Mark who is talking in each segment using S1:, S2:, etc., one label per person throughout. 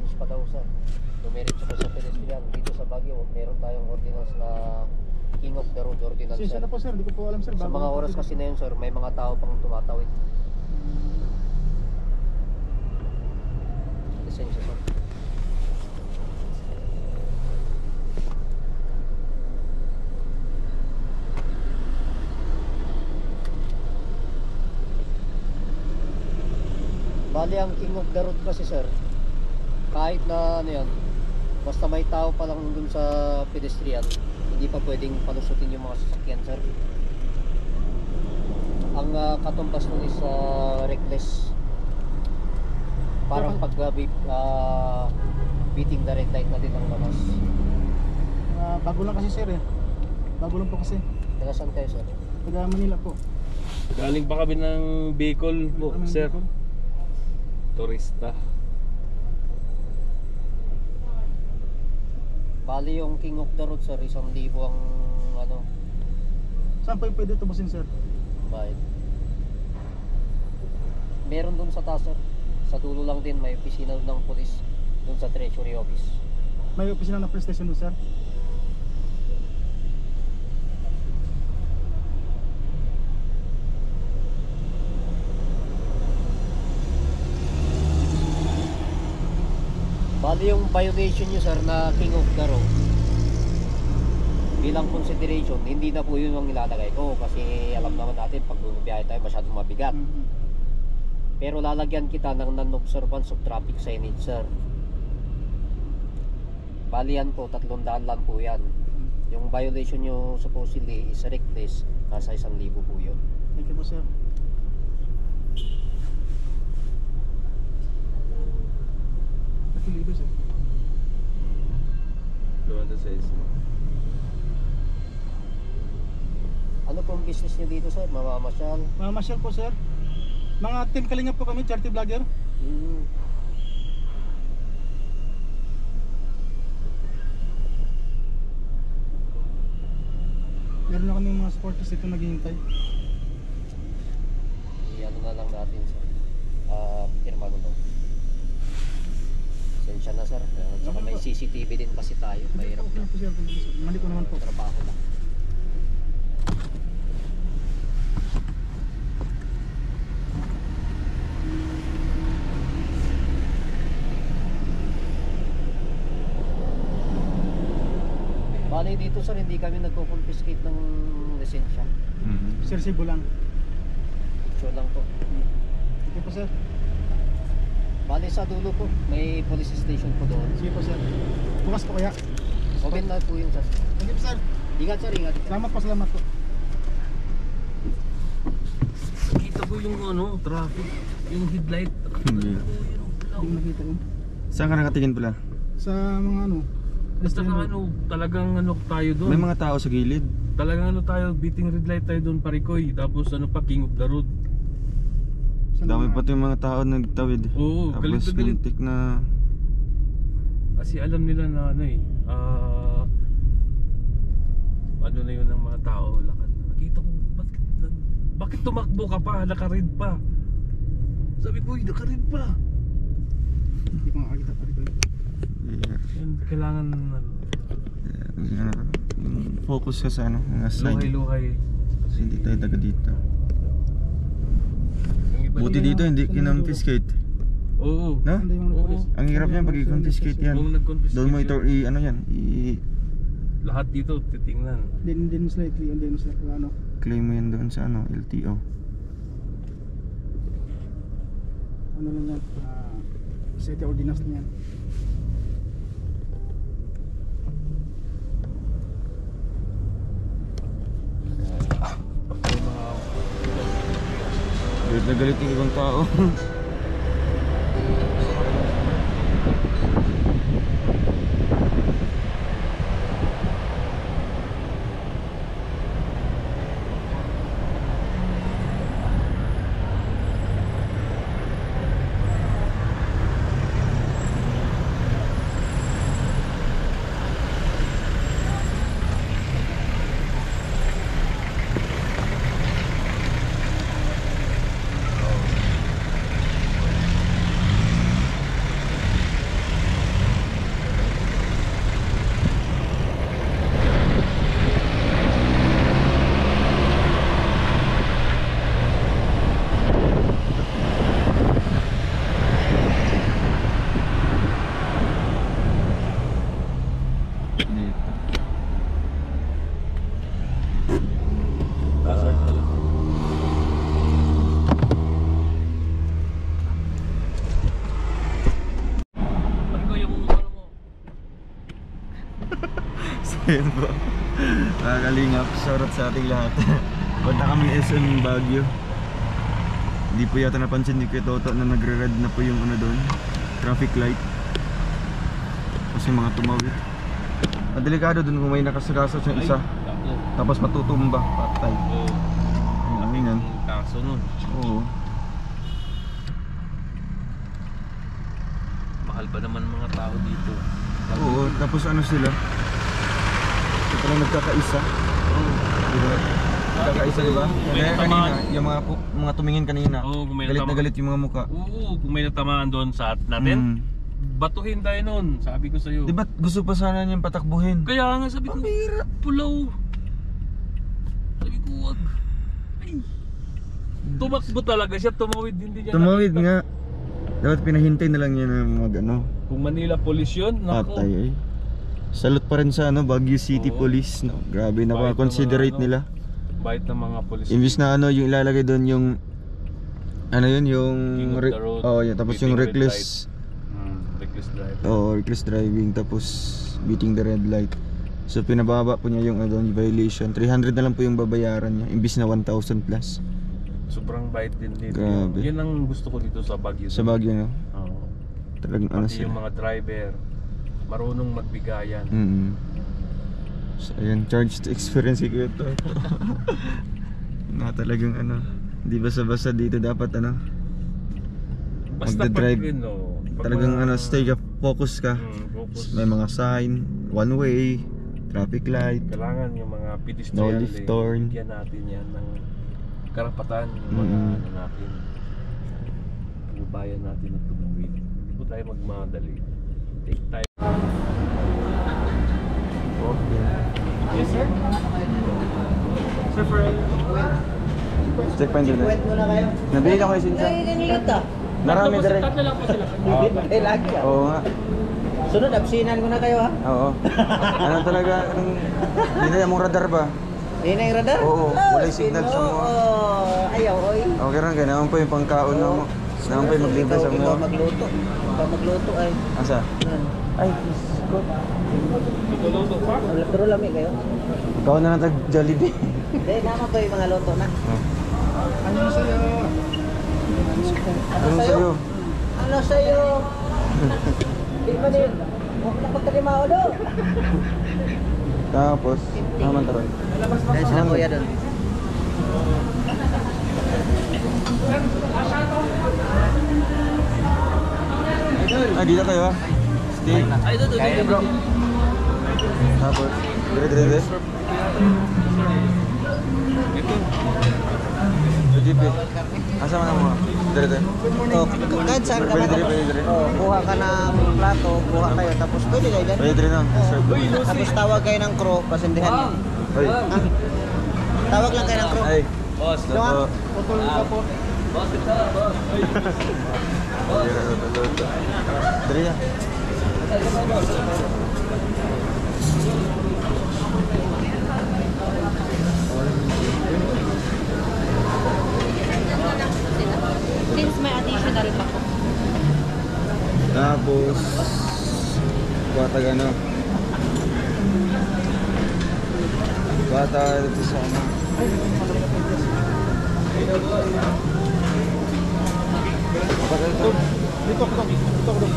S1: change pa daw sir. Dumiretso ko sa pedestrian. Dito sa Baguio, meron tayong ordinance na King of the Road ordinance
S2: Sensya
S1: sir.
S2: na po sir, hindi ko po alam sir.
S1: Sa mga oras kasi na yun sir, may mga tao pang tumatawid. Lisensya sir. Bali ang King of the Road kasi sir, kahit na ano yan, basta may tao pa lang dun sa pedestrian, hindi pa pwedeng palusutin yung mga sasakyan sir. Ang katumbas nun is reckless. Parang pag beating the red light na din ang labas.
S2: Bago lang kasi sir eh. Bago lang po kasi.
S1: Taga saan kayo sir?
S2: Taga Manila po.
S3: Galing pa kami ng Bicol po, sir. Turista.
S1: Bali yung King of the Road sir, 1,000 ang ano,
S2: Saan po yung pwede tubusin sir?
S1: bayad. Meron dun sa taas sir. Sa dulo lang din may opisina ng police dun sa Treasury Office.
S2: May opisina ng police station doon sir.
S1: Bali yung violation nyo sir na King of the Road, bilang consideration, hindi na po yun ang ilalagay ko kasi alam naman natin pag bumibiyahe tayo masyadong mabigat. Pero lalagyan kita ng non-observance of traffic signage sir. Bali yan po, 300 lang po yan. Yung violation nyo supposedly is reckless, nasa 1,000 po yun.
S2: Thank you po sir. Nakilibos eh.
S3: Doon sa isa.
S1: Ano pong business nyo dito sir? Mamamasyal?
S2: Mamasyal po sir. Mga team Kalingap po kami, charity vlogger. Meron na kami mga supporters dito naghihintay.
S1: I-ano na lang natin sir. Pirma mo daw. Sensya na sir. Saka may CCTV din kasi tayo. Mahirap
S2: Okay
S1: na.
S2: po sir, mali ko naman po.
S1: Trabaho lang. Bali dito sir, hindi kami nagko-confiscate ng lisensya.
S2: Sir Cebu lang.
S1: Picture lang po.
S2: Okay po sir.
S1: Bali sa dulo po, may police station po doon.
S2: Sige po sir. Bukas po kaya.
S1: Open na po yun sir.
S2: Thank you po sir.
S1: Ingat sir, ingat.
S2: Salamat po, salamat po.
S3: Kita ko yung ano, traffic, yung headlight.
S4: Hindi.
S2: Hindi ko nakita yun.
S4: Saan ka nakatingin pala?
S2: Sa mga ano,
S3: Basta ano, talagang ano tayo doon.
S4: May mga tao sa gilid.
S3: Talagang ano tayo, beating red light tayo doon Parikoy. Tapos ano pa, King of the Road.
S2: sa
S4: Dami
S2: mga-
S4: pati yung mga tao nagtawid.
S3: Oo, galit
S4: Tapos
S3: na galit.
S4: lintik na
S3: Kasi alam nila na ano eh, ano na yun ng mga tao, lakad. Nakita ko, bakit tumakbo ka pa, naka-red pa? Sabi ko, naka-red pa.
S2: Hindi ko makakita pa rin.
S3: Yan, kailangan ano,
S4: yung focus ka sa ano, mga side.
S3: luhay-luhay.
S4: Kasi hindi tayo taga dito.
S3: Yung iba
S4: Buti
S3: nila-
S4: dito hindi kinonfiscate.
S3: Oo.
S4: No?
S2: Hindi yung
S3: Oo.
S2: police.
S4: Ang hirap yan pag i-confiscate yan.
S3: Kung nag-confiscate
S4: Doon mo
S3: yun,
S4: ito ano yan,
S3: lahat dito titingnan.
S2: Hindi mo sila i-clear, hindi mo sila kung ano.
S4: i-claim mo yan doon sa ano, LTO.
S2: Ano lang yan, city ordinance na yan.
S4: Galit na galit yung ibang tao. Ayun po. Kalingap, shoutout sa ating lahat. Punta kami SM Baguio. Hindi po yata napansin ni Kuya Toto na nagre-red na po yung ano doon, traffic light. Kasi mga tumawid. Delikado doon kung may nakasagasa sa isa. Tapos matutumba, patay.
S3: Laking ang kaso nun.
S4: Oo.
S3: Mahal pa naman mga tao dito.
S4: Oo, tapos ano sila? Ito lang nagkakaisa. Diba? Nagkakaisa, diba? Kaya kanina, yung mga tumingin kanina, galit na galit yung mga muka.
S3: Oo, kung may natamaan doon sa natin, batuhin tayo nun, sabi ko sa'yo.
S4: Diba gusto pa sana niyang patakbuhin?
S3: Kaya nga sabi ko, pulaw. Sabi ko, wag. Ay. Tumakbo talaga siya, tumawid hindi niya.
S4: Tumawid nga. Dapat pinahintay na lang niya na mag ano.
S3: Kung Manila Police yun, nako.
S4: Patay eh. Salute pa rin sa ano, Baguio City Police. No? Grabe na pa, considerate nila.
S3: Bait ng mga police.
S4: Imbis na ano, yung ilalagay doon yung ano yun, yung
S3: King of the road,
S4: yun, tapos yung
S3: beating red
S4: reckless.
S3: Reckless driving.
S4: Reckless driving, tapos beating the red light. So pinababa po niya yung yung violation. 300 na lang po yung babayaran niya, imbis na 1,000 plus.
S3: Sobrang bait din dito.
S4: Grabe.
S3: Yan ang gusto ko dito sa Baguio.
S4: Sa Baguio, no?
S3: Oo.
S4: Talagang ano
S3: Pati
S4: sila.
S3: yung mga driver, marunong magbigayan.
S4: So ayan, charge to experience si Kuya to. Na talagang ano, hindi basta-basta dito dapat ano.
S3: Basta
S4: magdadrive.
S3: pag
S4: Talagang ano, stay ka, focus ka.
S3: focus.
S4: May mga sign, one way, traffic light.
S3: Kailangan yung mga
S4: No
S3: pedestrian,
S4: left turn.
S3: bigyan natin yan ng karapatan yung mga ano natin. Pagbabayan natin na tumawid. Hindi po tayo magmadali. Take time.
S2: Yes, sir. Sir, for
S4: Check pa yun.
S1: Kwento na kayo.
S4: Nabili na ko yung sinsa.
S1: Nangilita.
S4: Marami na rin.
S1: Ay, lagi ka.
S4: Oo nga.
S1: Sunod, absinan ko na kayo ha.
S4: Oo. Ano talaga, hindi na mong radar ba?
S1: Hindi na yung radar?
S4: Oo, walay signal sa mga.
S1: Ayaw, oy.
S4: Okay lang, kaya naman po yung pangkaon mo. Naman po yung maglibre sa
S1: Ikaw
S4: mga.
S1: magluto. Ikaw magluto ay.
S4: Asa?
S1: Yan.
S4: Ay, Diyos ko.
S1: Pero lami kayo.
S4: Ikaw na lang tag-Jollibee.
S1: Hindi, naman ko yung mga luto na.
S2: ano sa'yo?
S4: Ano sa'yo?
S1: Ano sa'yo? Di ba din? Huwag na pagkalimao doon.
S4: Tapos, naman taroy.
S1: Dahil sila kuya doon.
S4: Ay, dito kayo ha? Stay.
S3: Ay, ito,
S1: Kaya bro.
S4: Tapos, dire-dire.
S3: Ito.
S4: Sa jeep eh. Asa man mo? Dire-dire.
S1: Kahit saan ka
S4: Pwede
S1: man.
S4: dire, pwede dire.
S1: Kuha ka ng plato, kuha kayo, tapos pwede kayo dyan.
S4: Pwede dire na.
S1: Tapos tawag kayo ng crew, pasindihan niyo.
S4: Ay.
S1: Tawag lang kayo ng crew.
S4: Ay.
S3: Boss,
S4: Ito po.
S2: Putol ka po.
S3: boss, ito, boss.
S4: Dire na.
S5: Since may additional pa po.
S4: Tapos, bata gano. Bata dito sa ano. Bata dito.
S2: Dito ako doon. Dito ako doon.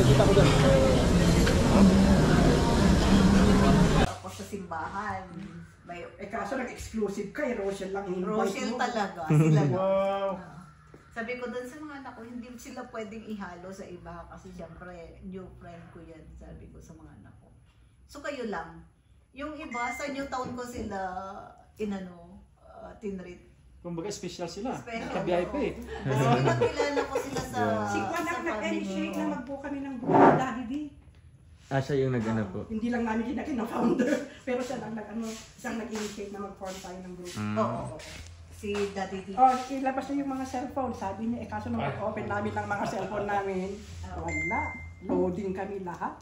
S2: Dito ako doon.
S6: Ako sa simbahan. May
S2: Kaso nag-exclusive kay Rochelle lang.
S6: Rochelle talaga. Sila lang.
S2: Wow.
S6: Sabi ko doon sa mga anak ko, hindi sila pwedeng ihalo sa iba kasi siyempre new friend ko yan, sabi ko sa mga anak ko. So kayo lang. Yung iba, sa new town ko sila tinreat.
S2: Kumbaga special sila.
S6: Special.
S2: Ka-VIP.
S6: Kasi kilala ko sila sa
S2: Si Juan
S6: sa
S2: ang nag-initiate
S6: family.
S2: na magbuo kami ng group. Daddy D.
S4: Siya yung nag-ano po.
S2: Hindi lang namin kinakin na founder. Pero siya lang siyang nag-initiate na mag-form tayo ng group.
S6: Oo. Si Daddy D.
S2: Oh, ilabas niya yung mga cellphone. Sabi niya, kaso nung mag-open namin ng mga cellphone namin, wala. Loading kami lahat.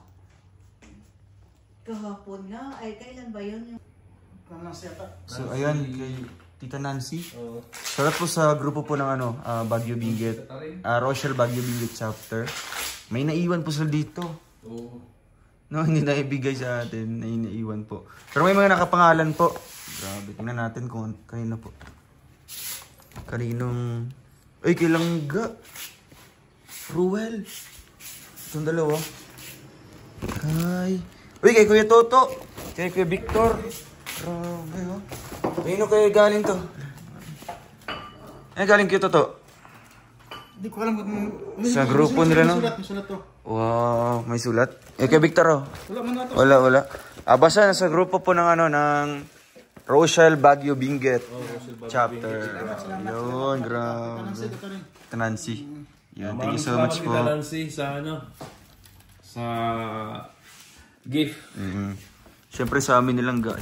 S6: Kahapon nga. Ay, kailan ba yun?
S4: So ayan, kay Tita Nancy. Salat po sa grupo po ng ano, Baguio Benguet. Rochelle Baguio Benguet chapter. May naiwan po sila dito. No, hindi na ibigay sa atin, na iniiwan po. Pero may mga nakapangalan po. Grabe, tingnan natin kung kanino po. Kaninong... Ay, kay Langga. Ruel. Itong dalawa. Uy, kay Kuya Toto. Kay Kuya Victor. Grabe, oh. Kanino kayo galing to? Ay, galing Kuya Toto.
S7: Hindi ko alam kung...
S4: Sa grupo nila, no?
S7: May sulat to.
S4: Wow, may sulat. Kay Victor, oh.
S7: Wala man na to.
S4: Wala. Basta nasa grupo po ng ng Rochelle Baguio Benguet chapter. Yun, grabe. Tanansi. Yun, thank you so much po.
S3: Nancy sa sa gift.
S4: Siyempre sa amin nilang ga.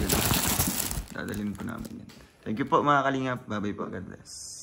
S4: Dadalhin po namin yan. Thank you po mga kalingap. Bye-bye po. God bless.